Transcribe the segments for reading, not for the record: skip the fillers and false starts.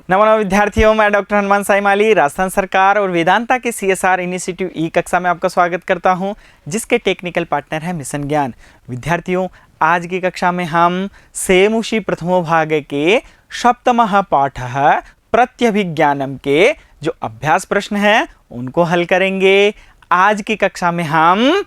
नमस्कार विद्यार्थियों, मैं डॉक्टर हनुमान साई माली राजस्थान सरकार और वेदांता के CSR इनिशिएटिव ई कक्षा में आपका स्वागत करता हूं, जिसके टेक्निकल पार्टनर है मिशन ज्ञान। विद्यार्थियों, आज की कक्षा में हम सेमुषि प्रथमो भाग के सप्तमः पाठः प्रत्यभिज्ञानम के जो अभ्यास प्रश्न हैं उनको हल करेंगे। आज की कक्षा में हम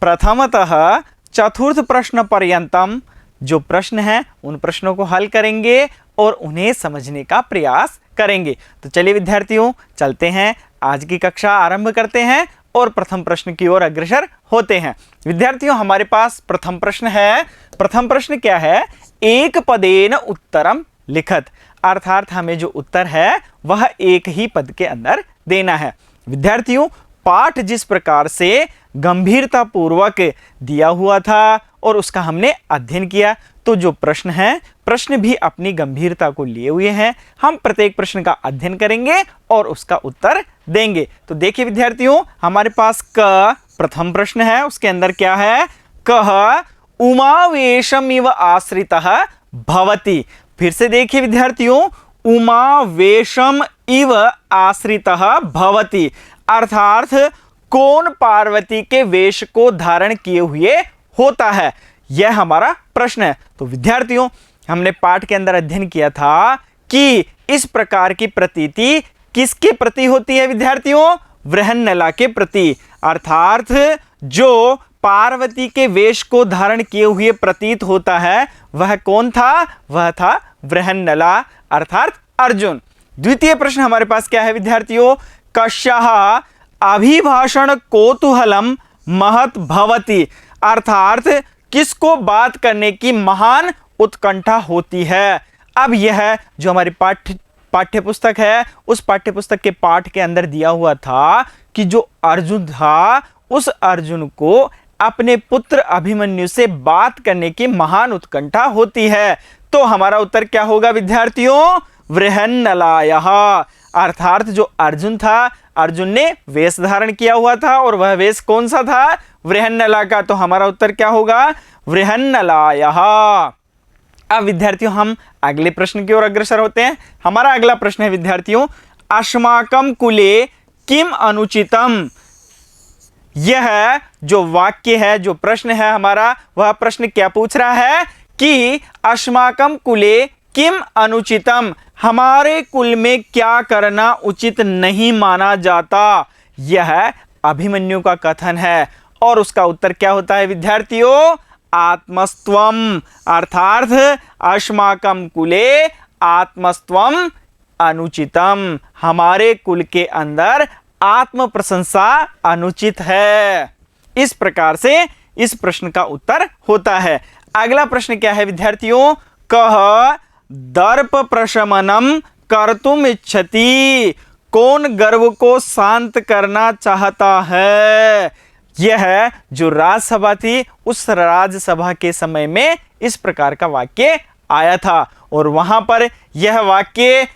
प्रथमतः चतुर्थ प्रश्न पर्यंतम जो प्रश्न हैं उन प्रश्नों को हल करेंगे और उन्हें समझने का प्रयास करेंगे। तो चलिए विद्यार्थियों, चलते हैं, आज की कक्षा आरंभ करते हैं और प्रथम प्रश्न की ओर अग्रसर होते हैं। विद्यार्थियों, हमारे पास प्रथम प्रश्न है। प्रथम प्रश्न क्या है? एक पदेन उत्तरम लिखत, अर्थात हमें जो उत्तर है वह एक ही पद के अंदर देना है। विद्यार्थियों, पाठ जिस प्रकार से गंभीरता पूर्वक दिया हुआ था और उसका हमने अध्ययन किया, तो जो प्रश्न है प्रश्न भी अपनी गंभीरता को लिए हुए हैं। हम प्रत्येक प्रश्न का अध्ययन करेंगे और उसका उत्तर देंगे। तो देखिए विद्यार्थियों, हमारे पास क प्रथम प्रश्न है, उसके अंदर क्या है? कह उमावेशम इव आश्रितः भवति। फिर से देखिए विद्यार्थियों, उमावेशम इव आश्रितः भवति, अर्थात कौन पार्वती के वेश को धारण किए हुए होता है, यह हमारा प्रश्न है। तो विद्यार्थियों, हमने पाठ के अंदर अध्ययन किया था कि इस प्रकार की प्रतीति किसके प्रति होती है विद्यार्थियों? वृहन्नला के प्रति, अर्थात जो पार्वती के वेश को धारण किए हुए प्रतीत होता है वह कौन था? वह था वृहन्नला अर्थात अर्जुन। द्वितीय प्रश्न हमारे पास क्या है विद्यार्थियों? कस्याः अभिभाषण कौतूहलम महत भवति, अर्थात किसको बात करने की महान उत्कंठा होती है। अब यह जो हमारी पाठ्य पुस्तक है, उस पाठ्य पुस्तक के पाठ के अंदर दिया हुआ था कि जो अर्जुन था, उस अर्जुन को अपने पुत्र अभिमन्यु से बात करने की महान उत्कंठा होती है। तो हमारा उत्तर क्या होगा विद्यार्थियों? वृहन्नलायः, अर्थात जो अर्जुन था, अर्जुन ने वेश धारण किया हुआ था और वह वेश कौन सा था? वृहन्नला का। तो हमारा उत्तर क्या होगा? वृहन्नलायः। अब विद्यार्थियों, हम अगले प्रश्न की ओर अग्रसर होते हैं। हमारा अगला प्रश्न है विद्यार्थियों, अस्माकं कुले किम अनुचितम। यह जो वाक्य है, जो प्रश्न है हमारा, वह प्रश्न क्या पूछ रहा है कि अस्माकं कुले किम अनुचितम, हमारे कुल में क्या करना उचित नहीं माना जाता। यह अभिमन्यु का कथन है और उसका उत्तर क्या होता है विद्यार्थियों? आत्मस्त्वम, अर्थात अस्माकं कुले आत्मस्त्वम अनुचितम, हमारे कुल के अंदर आत्म प्रशंसा अनुचित है। इस प्रकार से इस प्रश्न का उत्तर होता है। अगला प्रश्न क्या है विद्यार्थियों? कह दर्प प्रशमनम कर्तुम इच्छति, कौन गर्व को शांत करना चाहता है। यह जो राजसभा थी, उस राजसभा के समय में इस प्रकार का वाक्य आया था और वहां पर यह वाक्य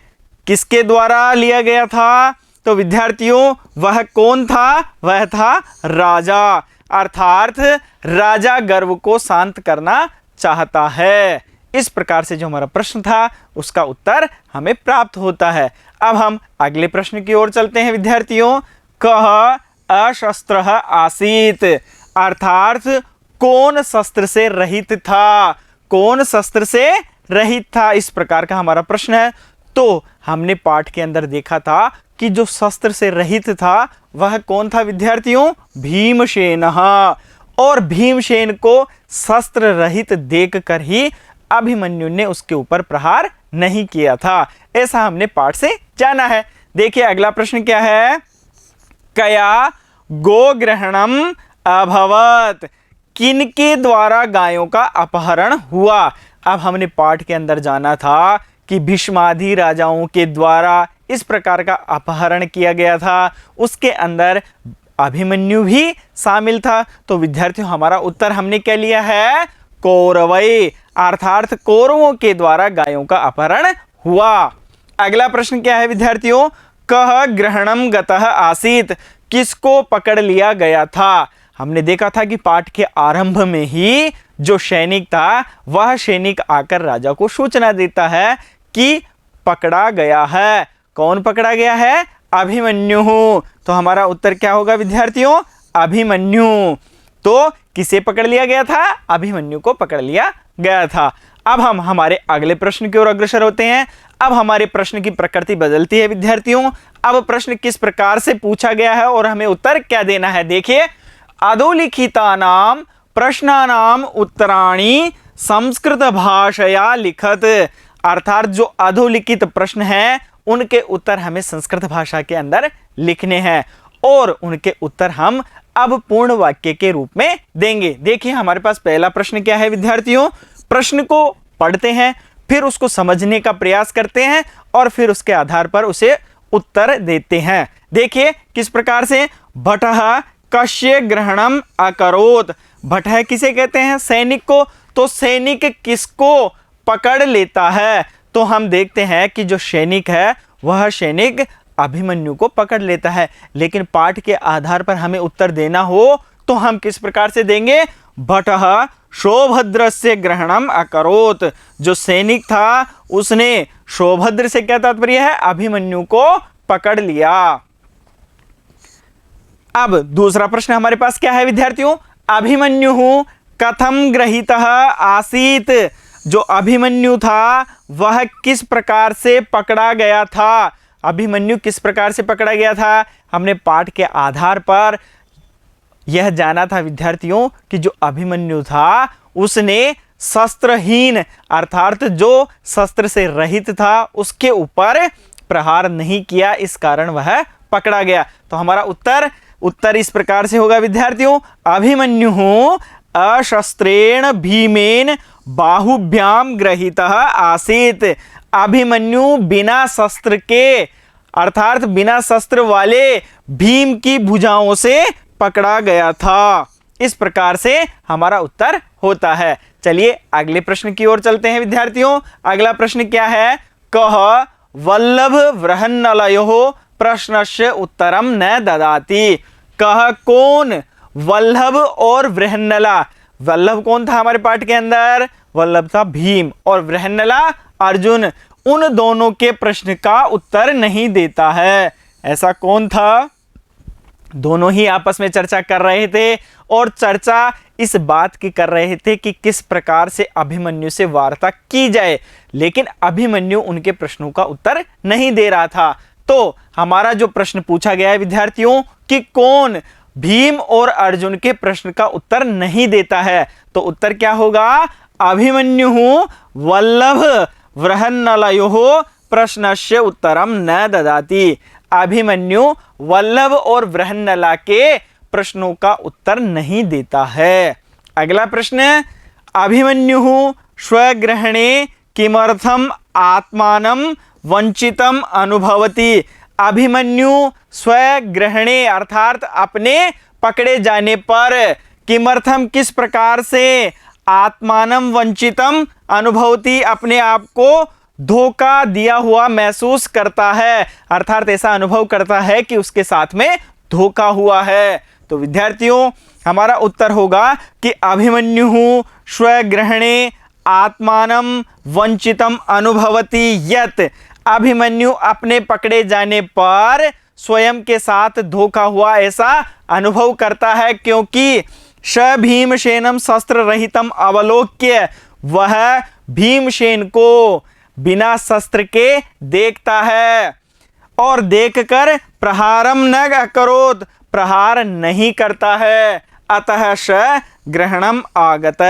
किसके द्वारा लिया गया था? तो विद्यार्थियों, वह कौन था? वह था राजा, अर्थात राजा गर्व को शांत करना चाहता है। इस प्रकार से जो हमारा प्रश्न था उसका उत्तर हमें प्राप्त होता है। अब हम अगले प्रश्न की ओर चलते हैं विद्यार्थियों। कह अशस्त्रः आसीत, अर्थात कौन शस्त्र से रहित था? कौन शस्त्र से रहित था, इस प्रकार का हमारा प्रश्न है। तो हमने पाठ के अंदर देखा था कि जो शस्त्र से रहित था वह कौन था विद्यार्थियों? भीमसेनः, और भीमसेन को शस्त्र रहित देखकर ही अभिमन्यु ने उसके ऊपर प्रहार नहीं किया था, ऐसा हमने पाठ से जाना है। देखिए अगला प्रश्न क्या है? कया गोग्रहणम अभवत, किनके द्वारा गायों का अपहरण हुआ। अब हमने पाठ के अंदर जाना था कि भीष्मादि राजाओं के द्वारा इस प्रकार का अपहरण किया गया था, उसके अंदर अभिमन्यु भी शामिल था। तो विद्यार्थियों, हमारा उत्तर हमने क्या लिया है? कौरवै, अर्थात कौरवों के द्वारा गायों का अपहरण हुआ। अगला प्रश्न क्या है विद्यार्थियों? कह ग्रहणम गतः आसीत, किसको पकड़ लिया गया था। हमने देखा था कि पाठ के आरंभ में ही जो सैनिक था वह सैनिक आकर राजा को सूचना देता है कि पकड़ा गया है। कौन पकड़ा गया है? अभिमन्यु। तो हमारा उत्तर क्या होगा विद्यार्थियों? अभिमन्यु। तो किसे पकड़ लिया गया था? अभिमन्यु को पकड़ लिया गया था। अब हम हमारे अगले प्रश्न की ओर अग्रसर होते हैं। अब हमारे प्रश्न की प्रकृति बदलती है विद्यार्थियों। अब प्रश्न किस प्रकार से पूछा गया है और हमें उत्तर क्या देना है? देखिए, अधोलिखितानां प्रश्नानां उत्तराणि संस्कृत भाषया लिखत। अर्थात जो अधोलिखित प्रश्न हैं उनके उत्तर हमें संस्कृत भाषा के अंदर लिखने हैं और उनके उत्तर हम अब पूर्ण वाक्य के रूप में देंगे। देखिए, हमारे पास पहला प्रश्न क्या है विद्यार्थियों? प्रश्न को पढ़ते हैं, फिर उसको समझने का प्रयास करते हैं और फिर उसके आधार पर उसे उत्तर देते हैं। देखिए किस प्रकार से, भटः कस्य ग्रहणम अकरोत। भटः किसे कहते हैं? सैनिक को। तो सैनिक किसको पकड़ लेता है? तो हम देखते हैं कि जो सैनिक है वह सैनिक अभिमन्यु को पकड़ लेता है। लेकिन पाठ के आधार पर हमें उत्तर देना हो तो हम किस प्रकार से देंगे? भटः सौभद्रस्य ग्रहणम अकरोत। जो सैनिक था उसने सौभद्र से क्या तात्पर्य है? अभिमन्यु को पकड़ लिया। अब दूसरा प्रश्न हमारे पास क्या है विद्यार्थियों? अभिमन्यु कथम गृहीतः आसीत। जो अभिमन्यु था वह किस प्रकार से पकड़ा गया था? अभिमन्यु किस प्रकार से पकड़ा गया था? हमने पाठ के आधार पर यह जाना था विद्यार्थियों कि जो अभिमन्यु था उसने शस्त्रहीन अर्थात जो शस्त्र से रहित था उसके ऊपर प्रहार नहीं किया, इस कारण वह पकड़ा गया। तो हमारा उत्तर इस प्रकार से होगा विद्यार्थियों, अभिमन्यु अशस्त्रेण भीमेन बाहुभ्याम गृहीतः आसीत। अभिमन्यु बिना शस्त्र के अर्थात बिना शस्त्र वाले भीम की भुजाओं से पकड़ा गया था। इस प्रकार से हमारा उत्तर होता है। चलिए अगले प्रश्न की ओर चलते हैं विद्यार्थियों। अगला प्रश्न क्या है? कह वल्लभ वृहन्नलयोः प्रश्नस्य उत्तरम न ददाति। कह कौन वल्लभ और वृहन्नला। वल्लभ कौन था हमारे पाठ के अंदर? वल्लभ था भीम और वृहन्नला अर्जुन। उन दोनों के प्रश्न का उत्तर नहीं देता है। ऐसा कौन था? दोनों ही आपस में चर्चा कर रहे थे और चर्चा इस बात की कर रहे थे कि किस प्रकार से अभिमन्यु से वार्ता की जाए, लेकिन अभिमन्यु उनके प्रश्नों का उत्तर नहीं दे रहा था। तो हमारा जो प्रश्न पूछा गया है विद्यार्थियों कि कौन भीम और अर्जुन के प्रश्न का उत्तर नहीं देता है, तो उत्तर क्या होगा? अभिमन्यु वल्लभ वृहन्नलयोः प्रश्नस्य उत्तरम न ददाति। अभिमन्यु वल्लभ और वृहन्नला के प्रश्नों का उत्तर नहीं देता है। अगला प्रश्न, अभिमन्यु स्वग्रहणे किमर्थम आत्मानं वंचितम अनुभवति। अभिमन्यु स्वग्रहणे अर्थात अपने पकड़े जाने पर किमर्थम किस प्रकार से आत्मानं वंचितम अनुभवति अपने आप को धोखा दिया हुआ महसूस करता है, अर्थात ऐसा अनुभव करता है कि उसके साथ में धोखा हुआ है। तो विद्यार्थियों हमारा उत्तर होगा कि अभिमन्यु स्वग्रहणे आत्मानं वंचितम अनुभवति यत्। अभिमन्यु अपने पकड़े जाने पर स्वयं के साथ धोखा हुआ ऐसा अनुभव करता है, क्योंकि स भीमसेनम शस्त्र रहितम अवलोक्य। वह भीमसेन को बिना शस्त्र के देखता है और देखकर प्रहारम न अकरोत् प्रहार नहीं करता है। अतः स ग्रहणम आगत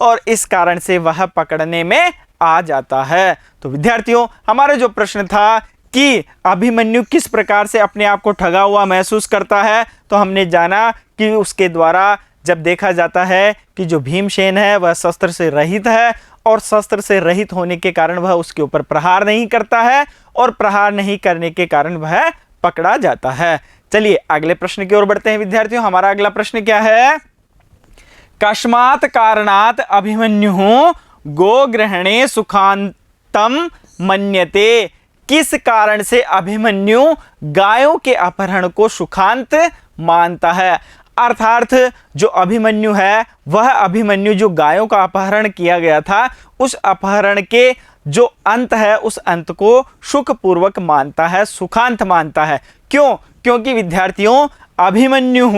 और इस कारण से वह पकड़ने में आ जाता है। तो विद्यार्थियों हमारा जो प्रश्न था कि अभिमन्यु किस प्रकार से अपने आप को ठगा हुआ महसूस करता है, तो हमने जाना कि उसके द्वारा जब देखा जाता है कि जो भीमसेन है वह शस्त्र से रहित है और शस्त्र से रहित होने के कारण वह उसके ऊपर प्रहार नहीं करता है और प्रहार नहीं करने के कारण वह पकड़ा जाता है। चलिए अगले प्रश्न की ओर बढ़ते हैं विद्यार्थियों। हमारा अगला प्रश्न क्या है? कस्मात् कारणात् अभिमन्यु गोग्रहणे सुखांतम मन्यते। किस कारण से अभिमन्यु गायों के अपहरण को सुखांत मानता है? अर्थात जो अभिमन्यु है वह अभिमन्यु जो गायों का अपहरण किया गया था उस अपहरण के जो अंत है उस अंत को सुखपूर्वक मानता है, सुखांत मानता है। क्यों? क्योंकि विद्यार्थियों अभिमन्यु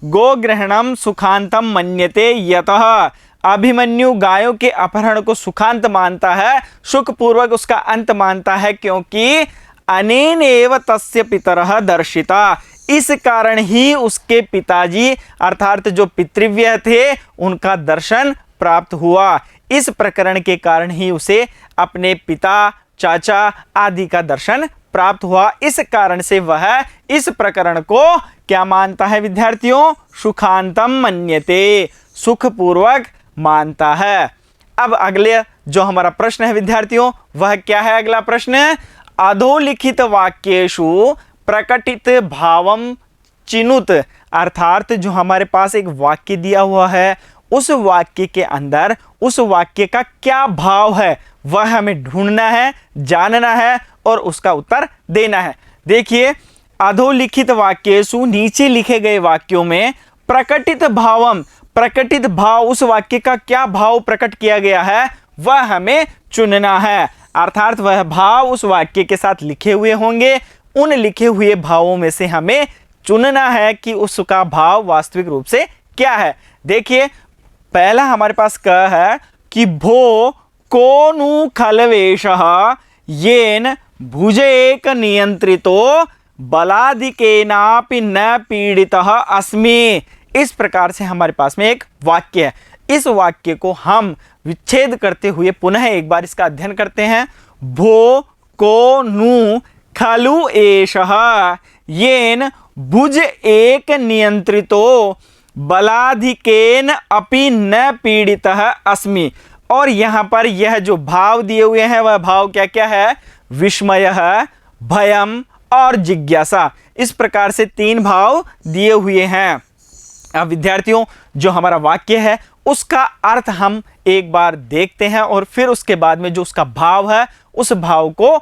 गोग्रहणम सुखांतम मन्यते यतः, अभिमन्यु गायों के अपहरण को सुखांत मानता है, सुखपूर्वक उसका अंत मानता है, क्योंकि अनेनेव तस्य पितरः दर्शिता, इस कारण ही उसके पिताजी अर्थात जो पितृव्य थे उनका दर्शन प्राप्त हुआ। इस प्रकरण के कारण ही उसे अपने पिता, चाचा आदि का दर्शन प्राप्त हुआ। इस कारण से वह इस प्रकरण को क्या मानता है विद्यार्थियों? सुखांतम मन्यते, सुखपूर्वक मानता है। अब अगले जो हमारा प्रश्न है विद्यार्थियों वह क्या है? अगला प्रश्न, अधोलिखित वाक्येषु प्रकटित भावम चिनुत, अर्थात जो हमारे पास एक वाक्य दिया हुआ है उस वाक्य के अंदर उस वाक्य का क्या भाव है वह हमें ढूंढना है, जानना है और उसका उत्तर देना है। देखिए, अधोलिखित वाक्येषु, नीचे लिखे गए वाक्यों में प्रकटित भावम, प्रकटित भाव, उस वाक्य का क्या भाव प्रकट किया गया है वह हमें चुनना है। अर्थात वह भाव उस वाक्य के साथ लिखे हुए होंगे, उन लिखे हुए भावों में से हमें चुनना है कि उसका भाव वास्तविक रूप से क्या है। देखिए, पहला हमारे पास क है कि भो को नु खलवेशः येन भुजेक नियंत्रितो बलाधिकेनापि न पीड़ितः अस्मि। इस प्रकार से हमारे पास में एक वाक्य है। इस वाक्य को हम विच्छेद करते हुए पुनः एक बार इसका अध्ययन करते हैं। भो को नु खलु एषः येन भुज एक नियंत्रितो बलाधिकेन अपि न पीड़ितः अस्मि। और यहाँ पर यह जो भाव दिए हुए हैं वह भाव क्या क्या है? विस्मयः, भयम और जिज्ञासा। इस प्रकार से तीन भाव दिए हुए हैं। अब विद्यार्थियों जो हमारा वाक्य है उसका अर्थ हम एक बार देखते हैं और फिर उसके बाद में जो उसका भाव है उस भाव को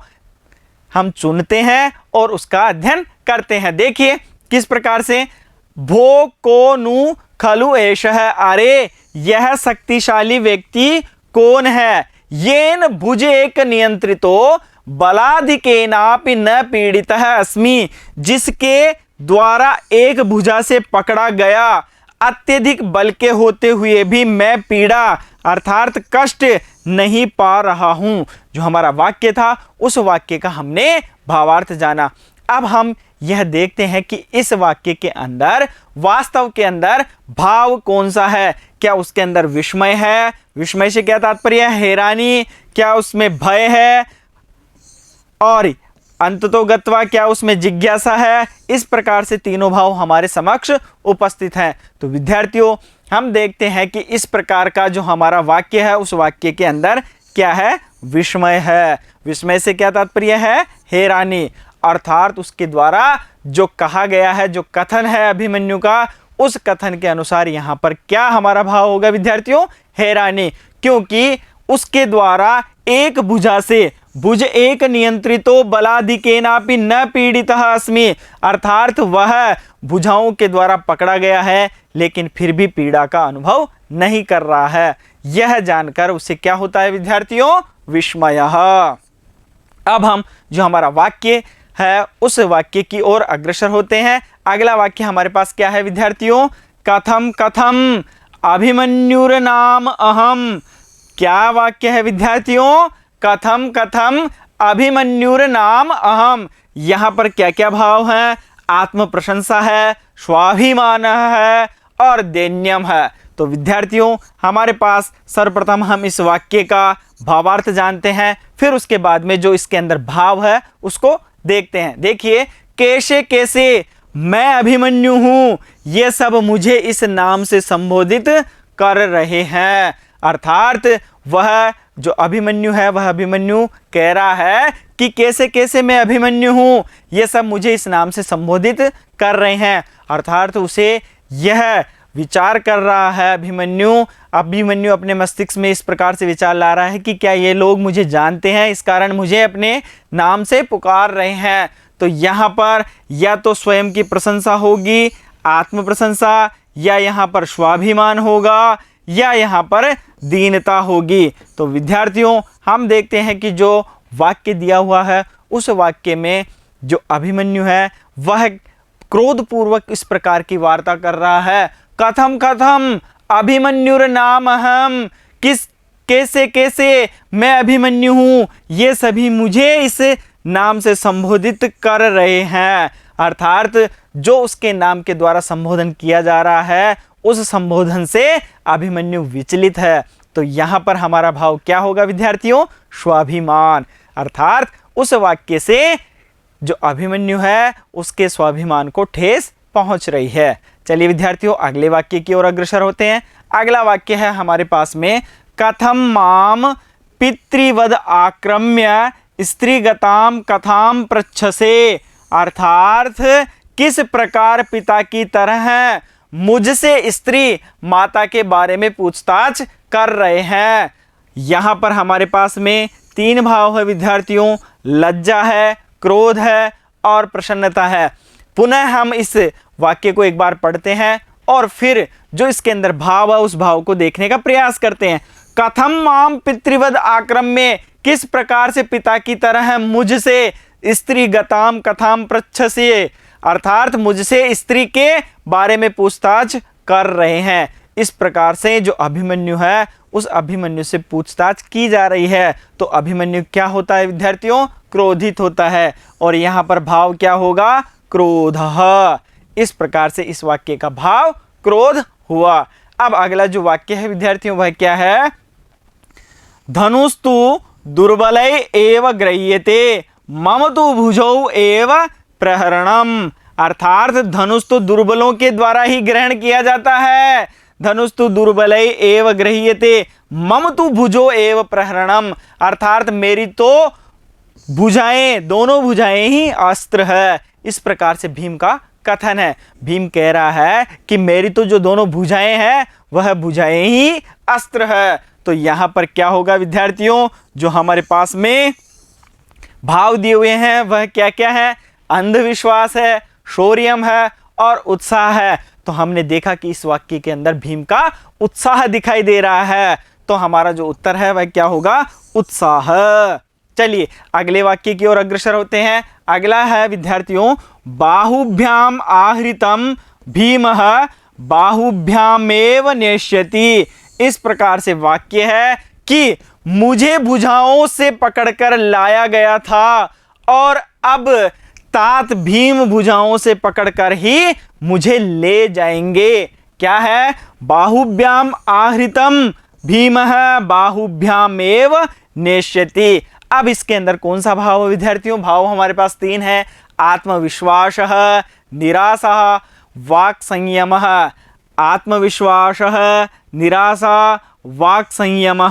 हम चुनते हैं और उसका अध्ययन करते हैं। देखिए किस प्रकार से, भो को नु खलु एषः, अरे यह शक्तिशाली व्यक्ति कौन है? येन भुज एक नियंत्रितो बलाधिकेनापि न पीड़ितः अस्मि, जिसके द्वारा एक भुजा से पकड़ा गया, अत्यधिक बल के होते हुए भी मैं पीड़ा अर्थात कष्ट नहीं पा रहा हूं। जो हमारा वाक्य था उस वाक्य का हमने भावार्थ जाना। अब हम यह देखते हैं कि इस वाक्य के अंदर वास्तव के अंदर भाव कौन सा है। क्या उसके अंदर विस्मय है? विस्मय से क्या तात्पर्य है? हैरानी। क्या उसमें भय है? और अंततोगत्वा क्या उसमें जिज्ञासा है? इस प्रकार से तीनों भाव हमारे समक्ष उपस्थित हैं। तो विद्यार्थियों हम देखते हैं कि इस प्रकार का जो हमारा वाक्य है उस वाक्य के अंदर क्या है? विस्मय है। विस्मय से क्या तात्पर्य है? हैरानी। अर्थात उसके द्वारा जो कहा गया है, जो कथन है अभिमन्यु का, उस कथन के अनुसार यहाँ पर क्या हमारा भाव होगा विद्यार्थियों? हैरानी। क्योंकि उसके द्वारा एक भुजा से, भुज एक नियंत्रितो बलाधिकेनापि न पीड़ितः अस्मि, अर्थात वह भुजाओं के द्वारा पकड़ा गया है लेकिन फिर भी पीड़ा का अनुभव नहीं कर रहा है। यह जानकर उसे क्या होता है विद्यार्थियों? विस्मयः। अब हम जो हमारा वाक्य है उस वाक्य की ओर अग्रसर होते हैं। अगला वाक्य हमारे पास क्या है विद्यार्थियों? कथम कथम अभिमन्युर्नाम अहम। क्या वाक्य है विद्यार्थियों? कथम कथम अभिमन्युर्नाम अहम। यहाँ पर क्या क्या भाव है? आत्म प्रशंसा है, स्वाभिमान है और दैन्यम है। तो विद्यार्थियों हमारे पास सर्वप्रथम हम इस वाक्य का भावार्थ जानते हैं, फिर उसके बाद में जो इसके अंदर भाव है उसको देखते हैं। देखिए, कैसे कैसे मैं अभिमन्यु हूं, ये सब मुझे इस नाम से संबोधित कर रहे हैं। अर्थात वह जो अभिमन्यु है वह अभिमन्यु कह रहा है कि कैसे कैसे मैं अभिमन्यु हूं, ये सब मुझे इस नाम से संबोधित कर रहे हैं। अर्थात उसे यह विचार कर रहा है अभिमन्यु अपने मस्तिष्क में इस प्रकार से विचार ला रहा है कि क्या ये लोग मुझे जानते हैं, इस कारण मुझे अपने नाम से पुकार रहे हैं। तो यहाँ पर या तो स्वयं की प्रशंसा होगी, आत्म प्रशंसा, या यहाँ पर स्वाभिमान होगा, या यहाँ पर दीनता होगी। तो विद्यार्थियों हम देखते हैं कि जो वाक्य दिया हुआ है उस वाक्य में जो अभिमन्यु है वह क्रोधपूर्वक इस प्रकार की वार्ता कर रहा है, कथम कथम अभिमन्युर नाम हम, किस कैसे कैसे मैं अभिमन्यु हूँ, ये सभी मुझे इस नाम से संबोधित कर रहे हैं। अर्थात जो उसके नाम के द्वारा संबोधन किया जा रहा है उस संबोधन से अभिमन्यु विचलित है। तो यहाँ पर हमारा भाव क्या होगा विद्यार्थियों, स्वाभिमान। अर्थात उस वाक्य से जो अभिमन्यु है उसके स्वाभिमान को ठेस पहुंच रही है। चलिए विद्यार्थियों अगले वाक्य की ओर अग्रसर होते हैं। अगला वाक्य है हमारे पास में, कथम माम पितृवद आक्रम्य स्त्रीगताम कथाम पृच्छसे। अर्थात किस प्रकार पिता की तरह मुझसे स्त्री माता के बारे में पूछताछ कर रहे हैं। यहाँ पर हमारे पास में तीन भाव है विद्यार्थियों, लज्जा है, क्रोध है और प्रसन्नता है। पुनः हम इस वाक्य को एक बार पढ़ते हैं और फिर जो इसके अंदर भाव है उस भाव को देखने का प्रयास करते हैं। कथम माम पितृवद आक्रम्य, किस प्रकार से पिता की तरह मुझसे स्त्री गताम कथाम पृच्छसे। अर्थात मुझसे स्त्री के बारे में पूछताछ कर रहे हैं। इस प्रकार से जो अभिमन्यु है उस अभिमन्यु से पूछताछ की जा रही है। तो अभिमन्यु क्या होता है विद्यार्थियों, क्रोधित होता है। और यहाँ पर भाव क्या होगा, क्रोधः। इस प्रकार से इस वाक्य का भाव क्रोध हुआ। अब अगला जो वाक्य है विद्यार्थियों वह क्या है, धनुस्तु दुर्बलै एव गृह्यते मम तु भुजौ एव प्रहरणम। अर्थात धनुष तो दुर्बलों के द्वारा ही ग्रहण किया जाता है। धनुष तो दुर्बलै एव गृह्यते मम तु भुजो एव प्रहरणम। अर्थात मेरी तो भुजाएं, दोनों भुजाएं ही अस्त्र है। इस प्रकार से भीम का कथन है। भीम कह रहा है कि मेरी तो जो दोनों भुजाएं हैं वह भुजाएं ही अस्त्र है। तो यहाँ पर क्या होगा विद्यार्थियों, जो हमारे पास में भाव दिए हुए हैं वह क्या क्या है, अंधविश्वास है, शौर्यम है और उत्साह है। तो हमने देखा कि इस वाक्य के अंदर भीम का उत्साह दिखाई दे रहा है। तो हमारा जो उत्तर है वह क्या होगा, उत्साह। चलिए अगले वाक्य की ओर अग्रसर होते हैं। अगला है विद्यार्थियों, बाहुभ्याम आहृतम भीमः बाहुभ्यामेव नेष्यति। इस प्रकार से वाक्य है कि मुझे भुजाओं से पकड़कर लाया गया था और अब तात भीम भुजाओं से पकड़कर ही मुझे ले जाएंगे। क्या है, बाहुभ्याम आहृतम भीमः बाहुभ्यामेव नेष्यति। अब इसके अंदर कौन सा भाव है विद्यार्थियों, भाव हमारे पास तीन है, आत्मविश्वास, निराशा, वाक् संयम। आत्मविश्वास, निराशा, वाक् संयम।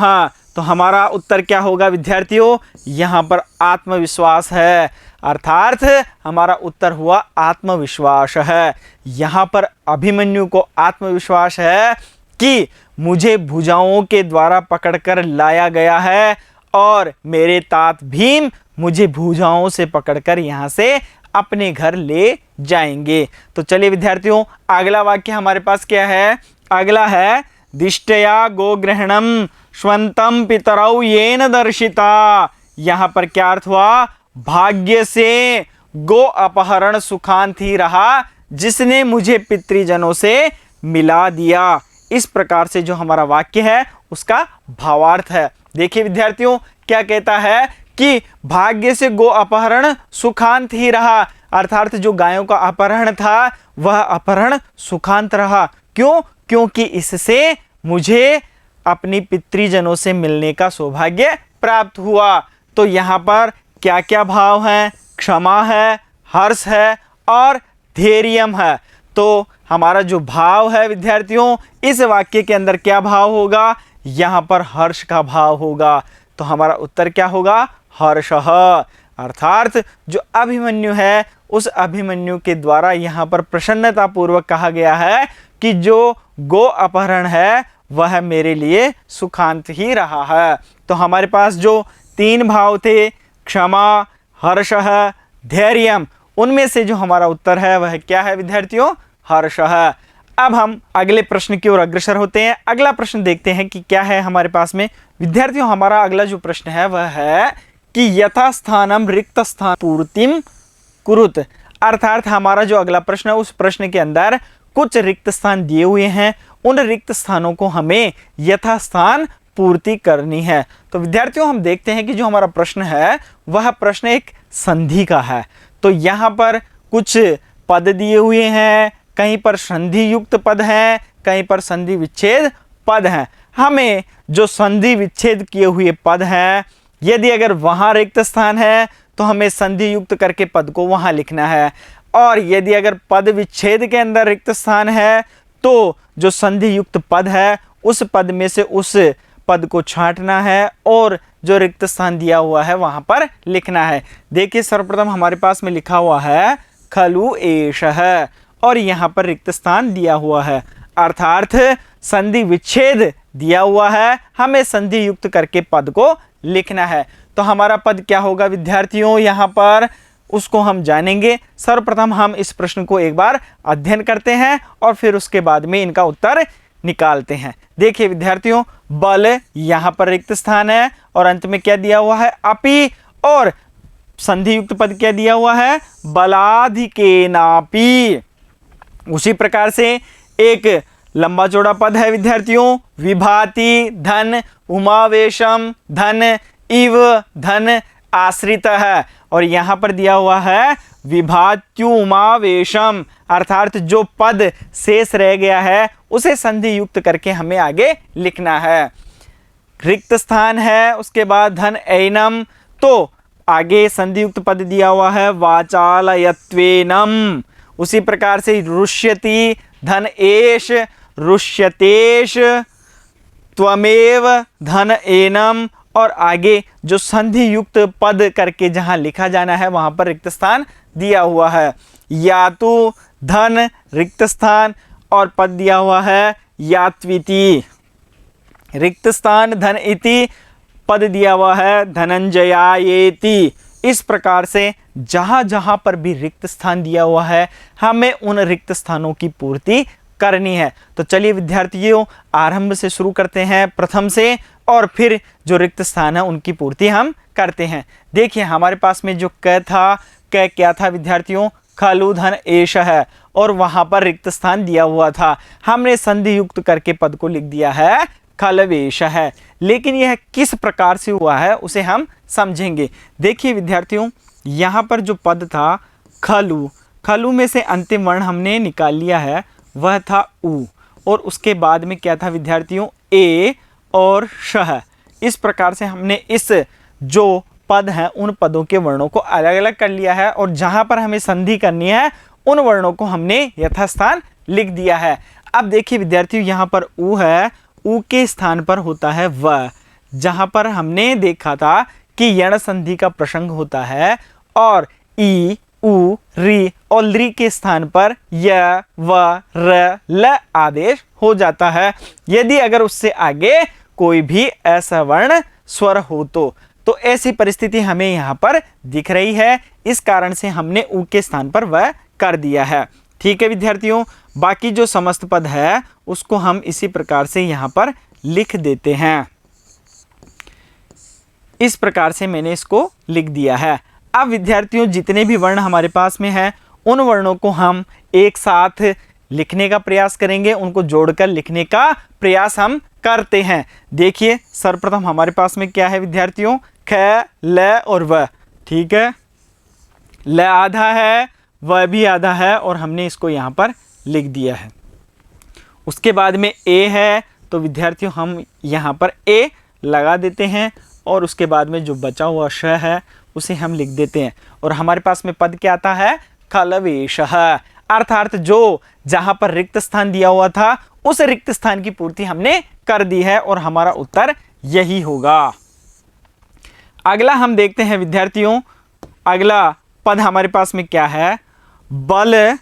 तो हमारा उत्तर क्या होगा विद्यार्थियों, यहाँ पर आत्मविश्वास है। अर्थात हमारा उत्तर हुआ आत्मविश्वास है। यहाँ पर अभिमन्यु को आत्मविश्वास है कि मुझे भुजाओं के द्वारा पकड़कर लाया गया है और मेरे तात भीम मुझे भुजाओं से पकड़कर यहाँ से अपने घर ले जाएंगे। तो चलिए विद्यार्थियों अगला वाक्य हमारे पास क्या है, अगला है, दिष्टया गोग्रहणम स्वंतम पितरौ येन दर्शिता। यहाँ पर क्या अर्थ हुआ, भाग्य से गो अपहरण सुखांत ही रहा जिसने मुझे पितृजनों से मिला दिया। इस प्रकार से जो हमारा वाक्य है उसका भावार्थ है। देखिए विद्यार्थियों क्या कहता है कि भाग्य से गो अपहरण सुखांत ही रहा। अर्थात जो गायों का अपहरण था वह अपहरण सुखांत रहा। क्यों, क्योंकि इससे मुझे अपनी पितृजनों से मिलने का सौभाग्य प्राप्त हुआ। तो यहाँ पर क्या क्या भाव हैं, क्षमा है, हर्ष है और धैर्यम है। तो हमारा जो भाव है विद्यार्थियों इस वाक्य के अंदर क्या भाव होगा, यहाँ पर हर्ष का भाव होगा। तो हमारा उत्तर क्या होगा, हर्षः। अर्थात जो अभिमन्यु है उस अभिमन्यु के द्वारा यहाँ पर प्रसन्नता पूर्वक कहा गया है कि जो गो अपहरण है वह मेरे लिए सुखांत ही रहा है। तो हमारे पास जो तीन भाव थे, क्षमा, हर्षः, धैर्यम, उनमें से जो हमारा उत्तर है वह क्या है विद्यार्थियों, हर्षः। अब हम अगले प्रश्न की ओर अग्रसर होते हैं। अगला प्रश्न देखते हैं कि क्या है हमारे पास में। विद्यार्थियों, हमारा अगला जो प्रश्न है वह है कि यथास्थानम रिक्त स्थान पूर्तिम कुरुत। अर्थात हमारा जो अगला प्रश्न है, उस प्रश्न के अंदर कुछ रिक्त स्थान दिए हुए हैं, उन रिक्त स्थानों को हमें यथास्थान पूर्ति करनी है। तो विद्यार्थियों, हम देखते हैं कि जो हमारा प्रश्न है वह प्रश्न एक संधि का है। तो यहाँ पर कुछ पद दिए हुए हैं, कहीं पर संधि युक्त पद हैं, कहीं पर संधि विच्छेद पद हैं। हमें जो संधि विच्छेद किए हुए पद हैं, यदि अगर वहाँ रिक्त स्थान है तो हमें संधि युक्त करके पद को वहाँ लिखना है, और यदि अगर पद विच्छेद के अंदर रिक्त स्थान है तो जो संधि युक्त पद है उस पद में से उस पद को छांटना है और जो रिक्त स्थान दिया हुआ है वहां पर लिखना है। देखिए, सर्वप्रथम हमारे पास में लिखा हुआ है खलु एषः, और यहाँ पर रिक्त स्थान दिया हुआ है, अर्थात संधि विच्छेद दिया हुआ है, हमें संधि युक्त करके पद को लिखना है। तो हमारा पद क्या होगा विद्यार्थियों, यहाँ पर उसको हम जानेंगे। सर्वप्रथम हम इस प्रश्न को एक बार अध्ययन करते हैं और फिर उसके बाद में इनका उत्तर निकालते हैं। देखिए विद्यार्थियों, बल यहाँ पर रिक्त स्थान है और अंत में क्या दिया हुआ है, अपि, और संधि युक्त पद क्या दिया हुआ है, बलाधिकेनापि। उसी प्रकार से एक लंबा चौड़ा पद है विद्यार्थियों, विभाति धन उमावेशम धन इव धन आश्रित है, और यहाँ पर दिया हुआ है विभात्युमावेशम, अर्थात जो पद शेष रह गया है उसे संधि युक्त करके हमें आगे लिखना है। रिक्त स्थान है, उसके बाद धन एनम, तो आगे संधि युक्त पद दिया हुआ है वाचालयत्वेनम। उसी प्रकार से रुष्यति धन एष रुष्यतेश त्वमेव धन एनम, और आगे जो संधि युक्त पद करके जहां लिखा जाना है वहां पर रिक्त स्थान दिया हुआ है, यातु धन रिक्त स्थान और पद दिया हुआ है यात्विति, रिक्त स्थान धन इति, पद दिया हुआ है धनंजयायेति। इस प्रकार से जहां जहां पर भी रिक्त स्थान दिया हुआ है हमें उन रिक्त स्थानों की पूर्ति करनी है। तो चलिए विद्यार्थियों, आरंभ से शुरू करते हैं, प्रथम से, और फिर जो रिक्त स्थान है उनकी पूर्ति हम करते हैं। देखिए हमारे पास में जो क था, क क्या था विद्यार्थियों, खलु धन एष है, और वहां पर रिक्त स्थान दिया हुआ था, हमने संधि युक्त करके पद को लिख दिया है खलवेश है। लेकिन यह किस प्रकार से हुआ है उसे हम समझेंगे। देखिए विद्यार्थियों, यहाँ पर जो पद था खलु, खलु में से अंतिम वर्ण हमने निकाल लिया है, वह था उ, और उसके बाद में क्या था विद्यार्थियों, ए और श। इस प्रकार से हमने इस जो पद हैं उन पदों के वर्णों को अलग अलग कर लिया है, और जहां पर हमें संधि करनी है उन वर्णों को हमने यथास्थान लिख दिया है। अब देखिए विद्यार्थियों, यहाँ पर उ है, उ के स्थान पर होता है व, जहां पर हमने देखा था कि यण संधि का प्रसंग होता है, और ई उ री और ली के स्थान पर य व र ल आदेश हो जाता है, यदि अगर उससे आगे कोई भी ऐसा वर्ण स्वर हो तो ऐसी परिस्थिति हमें यहाँ पर दिख रही है, इस कारण से हमने उ के स्थान पर वह कर दिया है। ठीक है विद्यार्थियों, बाकी जो समस्त पद है उसको हम इसी प्रकार से यहाँ पर लिख देते हैं। इस प्रकार से मैंने इसको लिख दिया है। अब विद्यार्थियों, जितने भी वर्ण हमारे पास में हैं उन वर्णों को हम एक साथ लिखने का प्रयास करेंगे, उनको जोड़कर लिखने का प्रयास हम करते हैं। देखिए सर्वप्रथम हमारे पास में क्या है विद्यार्थियों, ख ल और व। ठीक है, ल आधा है, व भी आधा है, और हमने इसको यहाँ पर लिख दिया है। उसके बाद में ए है, तो विद्यार्थियों हम यहाँ पर ए लगा देते हैं, और उसके बाद में जो बचा हुआ श है उसे हम लिख देते हैं, और हमारे पास में पद क्या आता है, खलवेशः, अर्थात जो जहां पर रिक्त स्थान दिया हुआ था उस रिक्त स्थान की पूर्ति हमने कर दी है, और हमारा उत्तर यही होगा। अगला हम देखते हैं विद्यार्थियों, अगला पद हमारे पास में क्या है, बल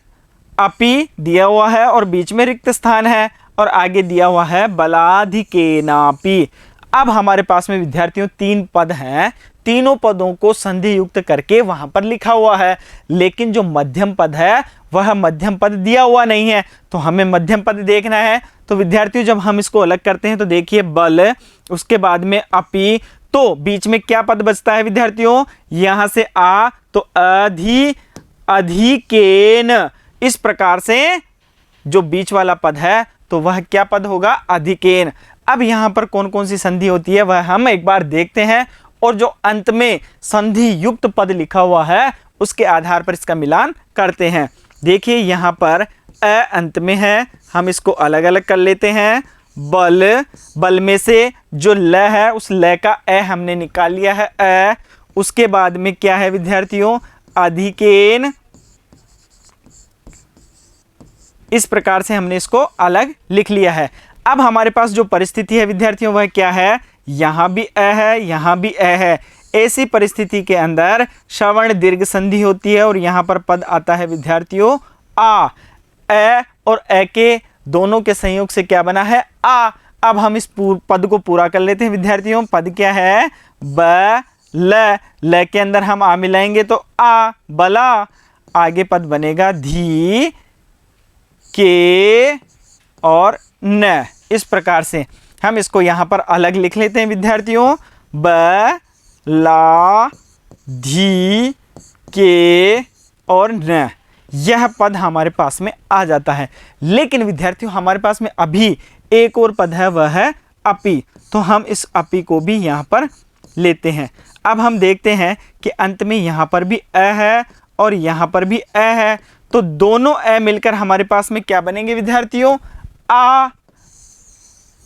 अपि दिया हुआ है और बीच में रिक्त स्थान है, और आगे दिया हुआ है बलाधिकेनापि। अब हमारे पास में विद्यार्थियों 3 पद हैं, तीनों पदों को संधि युक्त करके वहां पर लिखा हुआ है, लेकिन जो मध्यम पद है वह मध्यम पद दिया हुआ नहीं है, तो हमें मध्यम पद देखना है। तो विद्यार्थियों जब हम इसको अलग करते हैं तो देखिए बल, उसके बाद में अपि, तो बीच में क्या पद बचता है विद्यार्थियों, यहां से आ तो अधि, अधिकेन। इस प्रकार से जो बीच वाला पद है तो वह क्या पद होगा, अधिकेन। अब यहां पर कौन कौन सी संधि होती है वह हम एक बार देखते हैं, और जो अंत में संधि युक्त पद लिखा हुआ है उसके आधार पर इसका मिलान करते हैं। देखिए यहां पर अ अंत में है, हम इसको अलग अलग कर लेते हैं। बल, बल में से जो ल है उस ल का ए हमने निकाल लिया है अ। उसके बाद में क्या है विद्यार्थियों, अधिकेन। इस प्रकार से हमने इसको अलग लिख लिया है। अब हमारे पास जो परिस्थिति है विद्यार्थियों वह क्या है, यहां भी अ है, यहां भी अ है। ऐसी परिस्थिति के अंदर श्रवण दीर्घ संधि होती है और यहां पर पद आता है विद्यार्थियों आ। अ और अ के दोनों के संयोग से क्या बना है, आ। अब हम इस पद को पूरा कर लेते हैं विद्यार्थियों। पद क्या है, ब ल, ल के अंदर हम आ मिलाएंगे तो आ, बला। आगे पद बनेगा धी, के और न। इस प्रकार से हम इसको यहां पर अलग लिख लेते हैं विद्यार्थियों, ब ला धी के और न। यह पद हमारे पास में आ जाता है। लेकिन विद्यार्थियों हमारे पास में अभी एक और पद है, वह है अपि। तो हम इस अपि को भी यहां पर लेते हैं। अब हम देखते हैं कि अंत में यहां पर भी अ है और यहां पर भी अ है, तो दोनों अ मिलकर हमारे पास में क्या बनेंगे विद्यार्थियों, आ।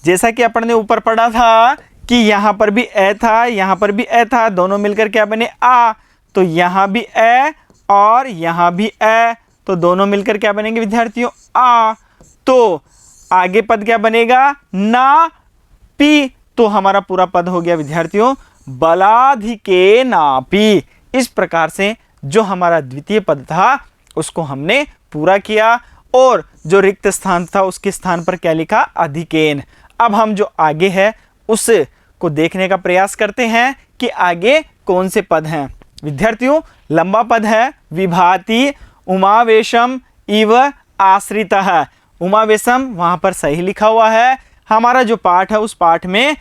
जैसा कि अपन ने ऊपर पढ़ा था कि यहां पर भी अ था, यहां पर भी अ था, दोनों मिलकर क्या बने, आ। तो यहां भी अ और यहां भी अ, तो दोनों मिलकर क्या बनेंगे विद्यार्थियों, आ। तो आगे पद क्या बनेगा, ना पी। तो हमारा पूरा पद हो गया विद्यार्थियों, बलाधिके नापी। इस प्रकार से जो हमारा द्वितीय पद था उसको हमने पूरा किया, और जो रिक्त स्थान था उसके स्थान पर क्या लिखा, अधिकेन। अब हम जो आगे है उसको देखने का प्रयास करते हैं कि आगे कौन से पद हैं। विद्यार्थियों लंबा पद है, विभाति उमावेशम इव आश्रितः। उमावेशम वहां पर सही लिखा हुआ है। हमारा जो पाठ है उस पाठ में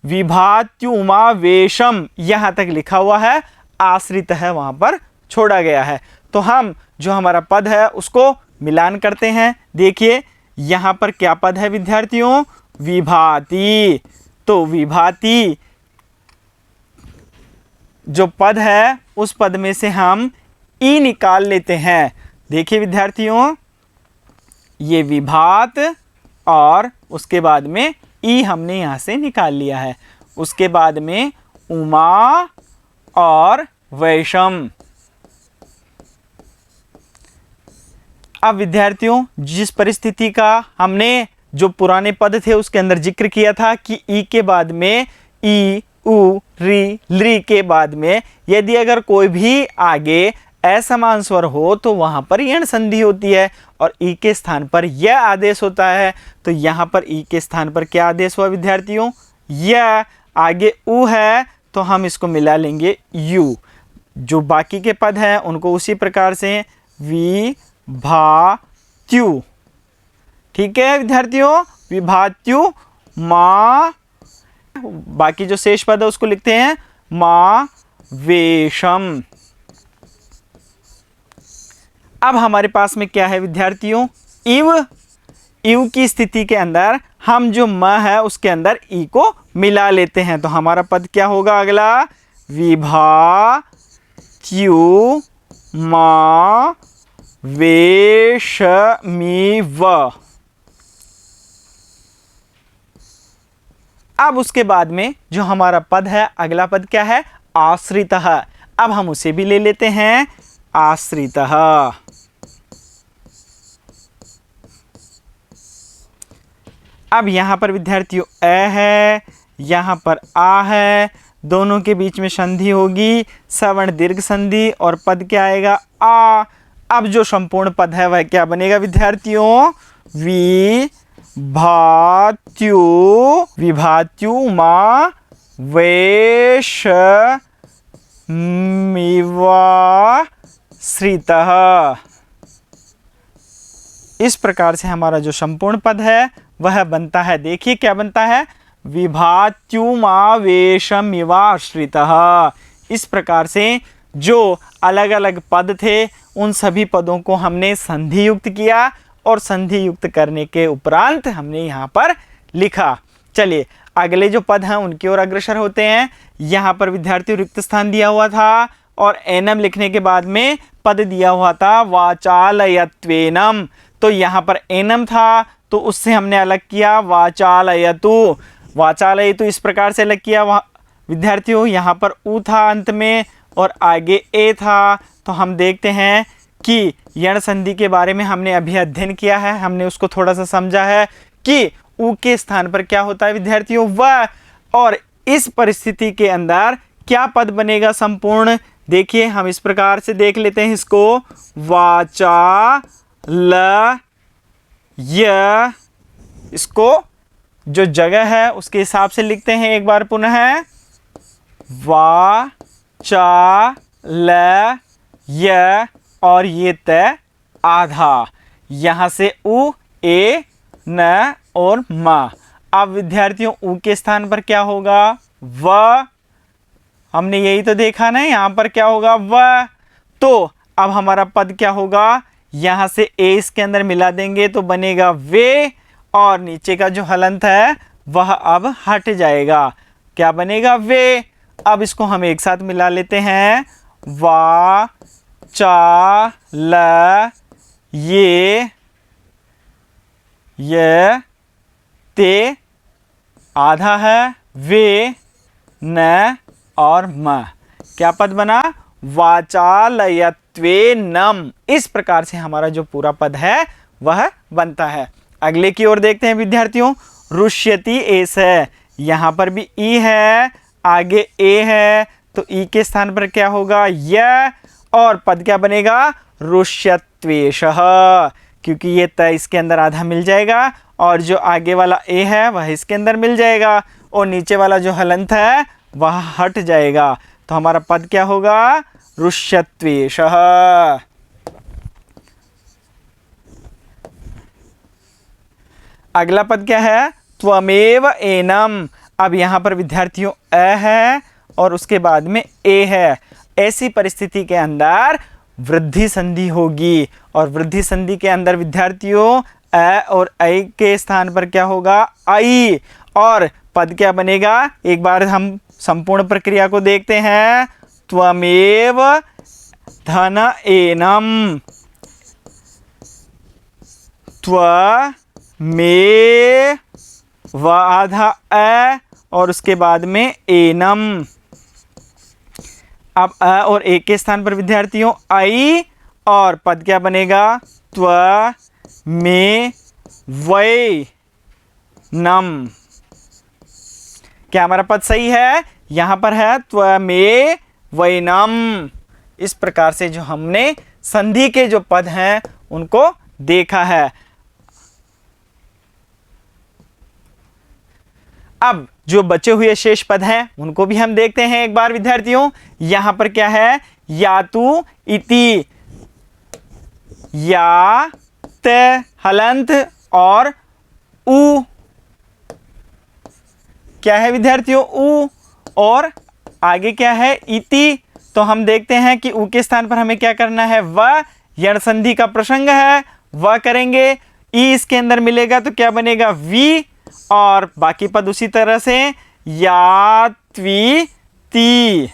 विभात्यु उमावेशम यहां तक लिखा हुआ है, आश्रित है वहां पर छोड़ा गया है। तो हम जो हमारा पद है उसको मिलान करते हैं। देखिए यहां पर क्या पद है विद्यार्थियों, विभाति। तो विभाति जो पद है उस पद में से हम ई निकाल लेते हैं। देखिए विद्यार्थियों ये विभात और उसके बाद में ई हमने यहां से निकाल लिया है। उसके बाद में उमा और वैषम। अब विद्यार्थियों जिस परिस्थिति का हमने जो पुराने पद थे उसके अंदर जिक्र किया था कि ई के बाद में ई, उ, री, लृ के बाद में यदि अगर कोई भी आगे असमान स्वर हो तो वहां पर यण संधि होती है और ई के स्थान पर यह आदेश होता है। तो यहां पर ई के स्थान पर क्या आदेश हुआ विद्यार्थियों, यह। आगे उ है तो हम इसको मिला लेंगे यू। जो बाकी के पद हैं उनको उसी प्रकार से विभात्यु। ठीक है विद्यार्थियों, विभात्यु मा, बाकी जो शेष पद है उसको लिखते हैं मा वेशम। अब हमारे पास में क्या है विद्यार्थियों, इव। इव की स्थिति के अंदर हम जो म है उसके अंदर ई को मिला लेते हैं। तो हमारा पद क्या होगा अगला, विभात्यु मा वेशमिव। अब उसके बाद में जो हमारा पद है अगला पद क्या है, आश्रितः। अब हम उसे भी ले लेते हैं, आश्रितः। अब यहां पर विद्यार्थियों अ है, यहां पर आ है, दोनों के बीच में संधि होगी, सवर्ण दीर्घ संधि, और पद क्या आएगा, आ। अब जो संपूर्ण पद है वह क्या बनेगा विद्यार्थियों, भात्यु विभात्यु मा वेश मिवाश्रितः। इस प्रकार से हमारा जो संपूर्ण पद है वह बनता है। देखिए क्या बनता है, विभात्युमावेशमिवाश्रितः। इस प्रकार से जो अलग अलग पद थे उन सभी पदों को हमने संधि युक्त किया और संधि युक्त करने के उपरांत हमने यहाँ पर लिखा। चलिए अगले जो पद हैं उनकी ओर अग्रसर होते हैं। यहाँ पर विद्यार्थियों रिक्त स्थान दिया हुआ था और एनम लिखने के बाद में पद दिया हुआ था वाचालयत्वेनम। तो यहाँ पर एनम था तो उससे हमने अलग किया वाचालयतु। वाचालयतु इस प्रकार से अलग किया विद्यार्थियों। यहाँ पर उ था अंत में और आगे ए था। तो हम देखते हैं कि यण संधि के बारे में हमने अभी अध्ययन किया है, हमने उसको थोड़ा सा समझा है कि उ के स्थान पर क्या होता है विद्यार्थियों, वह। और इस परिस्थिति के अंदर क्या पद बनेगा संपूर्ण, देखिए हम इस प्रकार से देख लेते हैं इसको। वाचा ल य, इसको जो जगह है उसके हिसाब से लिखते हैं एक बार पुनः। वाचा ल य और ये त आधा, यहाँ से उ ए न और म। अब विद्यार्थियों उ के स्थान पर क्या होगा, व। हमने यही तो देखा ना, यहाँ पर क्या होगा व। तो अब हमारा पद क्या होगा, यहाँ से ए इसके अंदर मिला देंगे तो बनेगा वे, और नीचे का जो हलंत है वह अब हट जाएगा, क्या बनेगा वे। अब इसको हम एक साथ मिला लेते हैं। वा चा ल ये ते आधा है, वे न और म। क्या पद बना, वाचालयत्वेनम। इस प्रकार से हमारा जो पूरा पद है वह बनता है। अगले की ओर देखते हैं विद्यार्थियों। रुष्यति एस है, यहाँ पर भी ई है, आगे ए है, तो ई के स्थान पर क्या होगा य, और पद क्या बनेगा रुष्यत्वेशः, क्योंकि ये त इसके अंदर आधा मिल जाएगा और जो आगे वाला ए है वह इसके अंदर मिल जाएगा और नीचे वाला जो हलंत है वह हट जाएगा। तो हमारा पद क्या होगा रुष्यत्वेशः। अगला पद क्या है, त्वमेव एनम। अब यहाँ पर विद्यार्थियों अ है और उसके बाद में ए है। ऐसी परिस्थिति के अंदर वृद्धि संधि होगी और वृद्धि संधि के अंदर विद्यार्थियों अ और ऐ के स्थान पर क्या होगा आई, और पद क्या बनेगा, एक बार हम संपूर्ण प्रक्रिया को देखते हैं। त्वमेव धन एनम, त्वमेव व आधा अ और उसके बाद में एनम। अब अ और ए के स्थान पर विद्यार्थियों आई, और पद क्या बनेगा त्वमेवैनम। क्या हमारा पद सही है, यहाँ पर है त्वमेवैनम। इस प्रकार से जो हमने संधि के जो पद हैं उनको देखा है। अब जो बचे हुए शेष पद हैं उनको भी हम देखते हैं एक बार विद्यार्थियों। यहां पर क्या है, यातु इति, या त हलंत और उ, क्या है विद्यार्थियों उ, और आगे क्या है इति। तो हम देखते हैं कि उ के स्थान पर हमें क्या करना है, व। यण संधि का प्रसंग है, व करेंगे। ई इसके अंदर मिलेगा तो क्या बनेगा वी, और बाकी पद उसी तरह से यात्वी ती।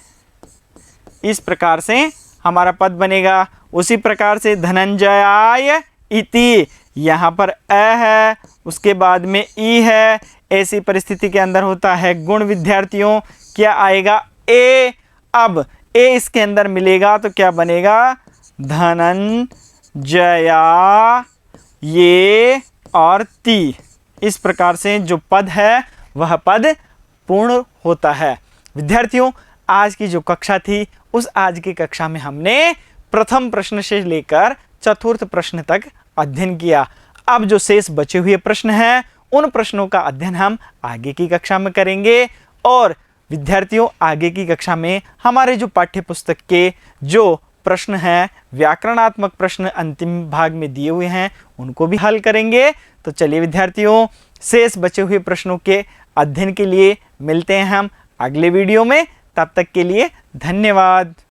इस प्रकार से हमारा पद बनेगा। उसी प्रकार से धनंजयाय इति, यहाँ पर अ है, उसके बाद में ई है। ऐसी परिस्थिति के अंदर होता है गुण विद्यार्थियों, क्या आएगा ए। अब ए इसके अंदर मिलेगा तो क्या बनेगा धनंजया ये और ती। इस प्रकार से जो पद है वह पद पूर्ण होता है। विद्यार्थियों आज की जो कक्षा थी उस आज की कक्षा में हमने प्रथम प्रश्न से लेकर चतुर्थ प्रश्न तक अध्ययन किया। अब जो शेष बचे हुए प्रश्न हैं उन प्रश्नों का अध्ययन हम आगे की कक्षा में करेंगे। और विद्यार्थियों, आगे की कक्षा में हमारे जो पाठ्य पुस्तक के जो प्रश्न हैं, व्याकरणात्मक प्रश्न अंतिम भाग में दिए हुए हैं, उनको भी हल करेंगे। तो चलिए विद्यार्थियों, शेष बचे हुए प्रश्नों के अध्ययन के लिए मिलते हैं हम अगले वीडियो में। तब तक के लिए धन्यवाद।